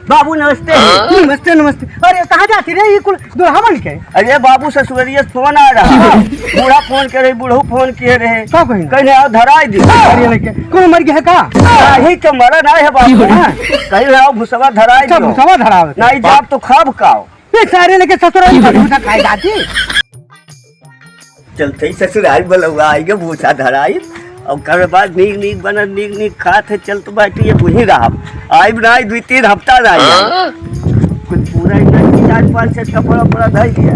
बाबू नमस्ते। नमस्ते नमस्ते। अरे कहाँ जाती रे ये कुल दुल्हा बन के? अरे बाबू ससुरिया फोन आ रहा। बूढ़ा फोन करे, बूढ़ू फोन किए रहे। का कहीं कहने आओ धराई दी। अरे लगे कोई मर गया है का? नहीं तो मरा नहीं है बाबू। कहीं आओ भुसवा धराई सब दो। सवा धरावे नहीं जाब तो खाब खाओ। ये सारे लेके ससुराल में भूसा खाई जाती। चलते ही ससुराल बोलवा आएगा भूसा धराई और कर बाद नीक नीक बनल नीक नीक खात है। चल तो बैठी है वही रहा। आई बनाई 2-3 हफ्ता रही। कुछ पूरा एकदम 4-5 सेट कपड़ा पूरा धर दिया।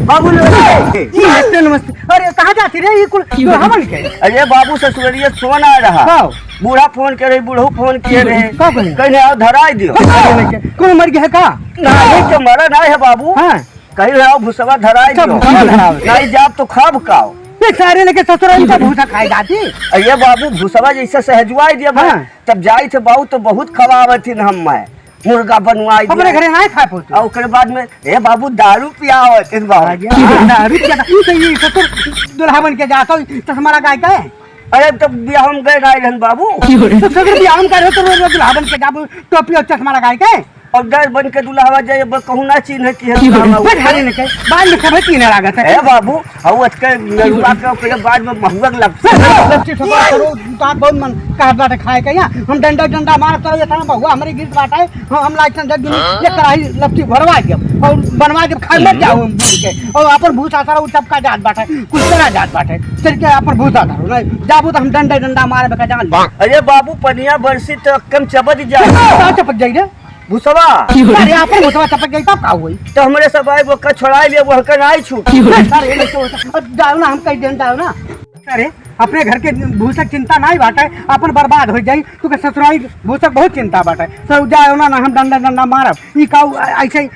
बाबू नमस्ते नमस्ते। अरे कहाँ जाती रे ये कुल दुल्हा बन के? अरे बाबू ससुरिया फोन आ रहा। बूढ़ा फोन करे, बूढ़ू फोन किए रहे। का कहीं? कहने आओ धराई दियो। अरे लगे कोई मर गया है का? नहीं तो मरा नहीं है बाबू। हाँ कहीं आओ भुसवा धराई सब दियो। भुसवा धरावे। नहीं जाब तो खाब खाओ। ये सारे लेके ससुराल में भूसा खाई जाती। अरे बाबू भुसवा जैसे सहजुआई दिया हाँ। तब जाई थे बाबू तो बहुत खवावत थी हम मैं मुर्गा बनवाई अपने घरे नहीं खा पोते। और उसके बाद में ए बाबू दारू पियावत इस बार। दारू पिया तो ये ससुर दुल्हा बन के जाता चश्मा लगाए का है? अरे तब बियाह में गए गए रहन बाबू तो सगर बियाह में करे तो रोज दुल्हा बन के जाबू टोपी और चश्मा लगाए के? और गए बन के दुल्हा जाए कहूँ ना चिन्ह की है दुल्हा। घरे ने के बाद में सब तीन लागत है। ए बाबू हऊ के नरुआ के ओकरे बाद में महुआ लगता लपची ठोका करो तात बहुत मन का बाटे खाए के या हम डंडा डंडा मार कर ये थाना बहुआ हमारी गिर बाटा है हम लाइसन जग दिन ये कराई लपची भरवा के और बनवा के खा मत जाओ हम के और अपन भूसा सारा उ टपका जात बाटा है कुछ तरह जात बाटा है चल के अपन भूसा धरो नहीं जाबू तो हम डंडा डंडा मारे बका जान। अरे बाबू पनिया बरसी तो कम चबद जाए चपक जाई रे भुसवा। अरे अपन भूसा चपक गई तब का होई? तो हमरे सब आए वो छोड़ाई ले वो कर आई छू। अरे नहीं तो जाओ ना हम कहीं देन जाओ ना। अरे अपने घर के भूसक चिंता नहीं बाटा है अपन बर्बाद हो जाई क्योंकि ससुराल भूसक बहुत चिंता बाटा है सब जाओ ना हम डंडा डंडा मारब ई का ऐसे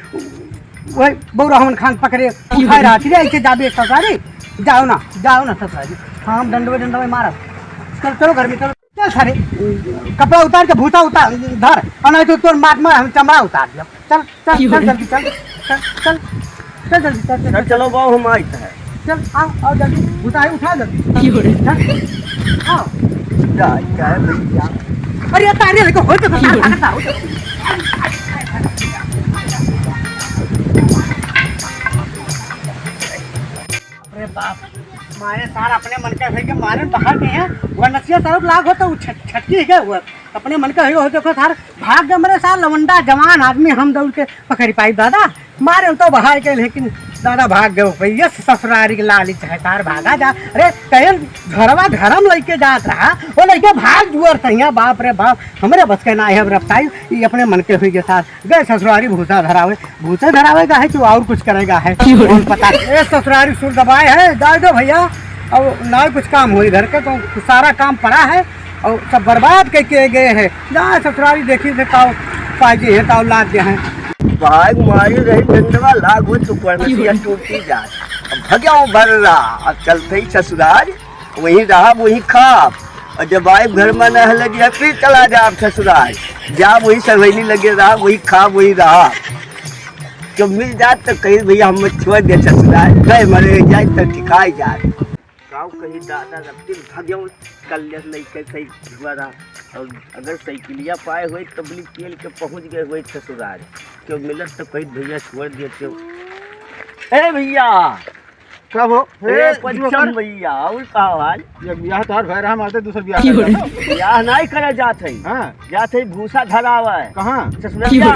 वही बौरहमन खान पकड़े उठाए रहा थी ऐसे जाबे ससुराली जाओ ना ससुराली हम डंडवे मारब। चलो घर में चलो चल सारे कपड़ा उतार के भूसा उतार धर और नहीं तो तोर माथ में हम चमड़ा उतार दिया। चल चल चल जल्दी चल चल चल जल्दी चल चलो बाबू हम आई है। चल आओ जल्दी भूसा उठा जल्दी आओ। क्या है भैया? अरे तारे लेके हो तो अरे बाप मारे सार अपने मन का है कि मारे बाहर गए हैं वनसिया तरफ लाग हो तो छटकी है वो अपने मन का है हो देखो सार भाग गए मेरे सार लवंडा जवान आदमी हम दौड़ के पकड़ पाई दादा मारे तो बाहर के लेकिन दादा भाग गए भैया ससुरारी के लाली चाहे तार भागा जा। अरे कहीं घरवा घरम लेके जात रहा वो लड़के भाग जुअर तैया बाप रे बाप हमरे बस के ना है रफ्ताई ये अपने मन के हुई के साथ गए ससुरारी भूसा धरावेगा है कि और कुछ करेगा है कौन पता। ए ससुरारी सुर दबाए है जाए दो भैया और ना कुछ काम हुई घर के तो सारा काम पड़ा है और सब बर्बाद करके गए हैं। जहाँ ससुरारी देखी थे ताऊ पाजी है ताऊ लाद दिया है भाग मारी रही डंडवा लाग हो तो परमसिया टूटी जा। अब भग्याओ भर रहा अब चलते ही ससुराल वही रहा वही खाब और जब आए घर में न लगे फिर चला जा ससुराल जा वही सवेली लगे रहा वही खाब वही रहा। जब मिल जात तो कहीं भैया हम छोड़ दे ससुराल गए मरे जाए तो ठिकाई जाए गाँव कहीं दादा रखती भग्याओ कल्याण नहीं के सही हुआ रहा। और अगर साइकिलिया पाए हुए तबली तेल के पहुंच गए हुए ससुराल क्यों मिलत तो कहीं भैया छोड़ दिए क्यों। ए भैया कब हो पंचम भैया और का हाल? ये ब्याह तो हर भय रहा मारते दूसरा ब्याह नहीं करे जात है। हां जात है भूसा धरावा है। कहां? ससुरालिया।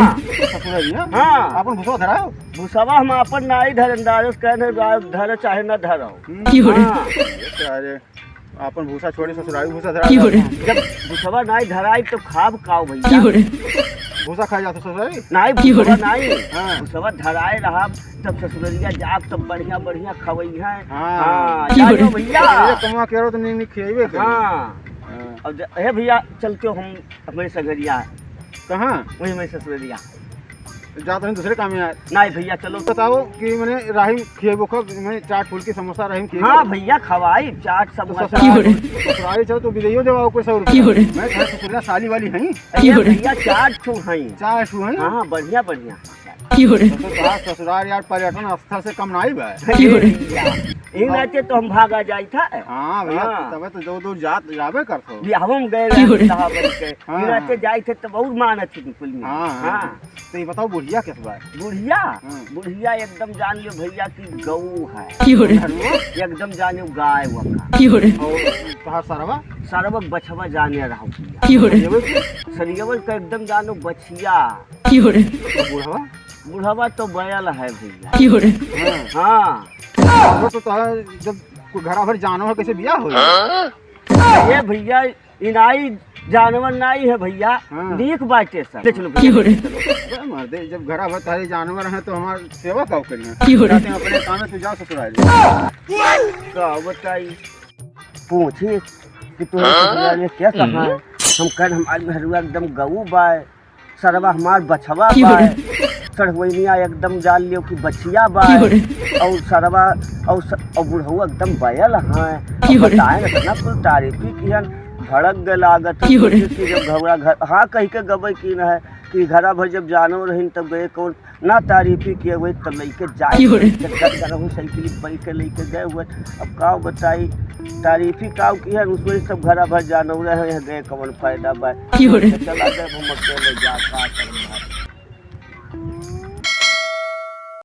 हां अपन भूसा धराओ भूसावा हम अपन नाई धरंदाज कहने धर चाहे ना धरो। अरे अपन भूसा छोड़ी ससुराली भूसा धरा जब भूसवा नाई धराई तो खाब काओ भैया भूसा खा जाता ससुराली नाई भूसवा नाई भूसवा धराए रहा तब ससुरलिया जाब तब बढ़िया बढ़िया खवई है। हां जाओ भैया कमा करो तो नहीं खिएबे। हां अब हे भैया चलते हो हम अपने सगरिया कहां वही में ससुरलिया जाते हैं दूसरे काम में यार। नहीं भैया चलो बताओ कि मैंने राही खिएबो को मैं चाट फूल की समोसा रहीम खिएबो। हां भैया खवाई चाट समोसा ससुराली चलो तो विदेयो देवा कोई 100 रुपया मैं घर ससुरिया साली वाली हई भैया चाट छू हई चाट छू हई। हां बढ़िया बढ़िया तो तुम्हारा ससुराल यार पर्यटन स्थल से कम नहीं बा। यही नाचे तो हम भागा जाई था। हाँ भैया, हाँ। तबे तो दूर दूर जाबे करतो। बिहावम गए रहे इलाहाबाद के। यही नाचे जाई थे तो बहुत मानत थी कुल में। हाँ हाँ। तो ये बताओ बुढ़िया किस बार? बुढ़िया बुढ़िया एकदम जान लियो भैया की गऊ है, एकदम जाने गाय वका। और कहा सरवा सरवक बछवा जाने रहा भैया। सरियवल का एकदम जानो बछिया। बुढ़वा बुढ़वा तो बैल है भैया। हाँ तो जब घर भर जानवर कैसे बिया हो? ये भैया इनाई जानवर नाई है भैया। हाँ। नीक बाटे सर। देख लो मर्दे, जब घर भर तारे जानवर हैं तो हमारे सेवा कब करिए? अपने काम में तू जा ससुराल। का बताई पूछे कि तुम्हें ससुराल में क्या कहा है? हम कल हमारे घरवा एकदम गऊ बाय, सरवा हमार बछवा बाय, सड़वैनिया एकदम जान लियो कि बछिया बाय, और सरवा और बुढ़ऊ एकदम बैल है। बताए ना कितना कुल तारीफी किहन, भड़क गए लागत कि जब घबरा घर हाँ कही के गबे की न है कि घरा भर जब जानो रही तब गए कौन ना तारीफी किए हुए तब लेके जाए साइकिल बैठ के लेके गए हुए। अब का बताई तारीफी काव की है उसमें सब घरा भर जानो रहे गए कौन फायदा बा। चला गए हम अकेले जा का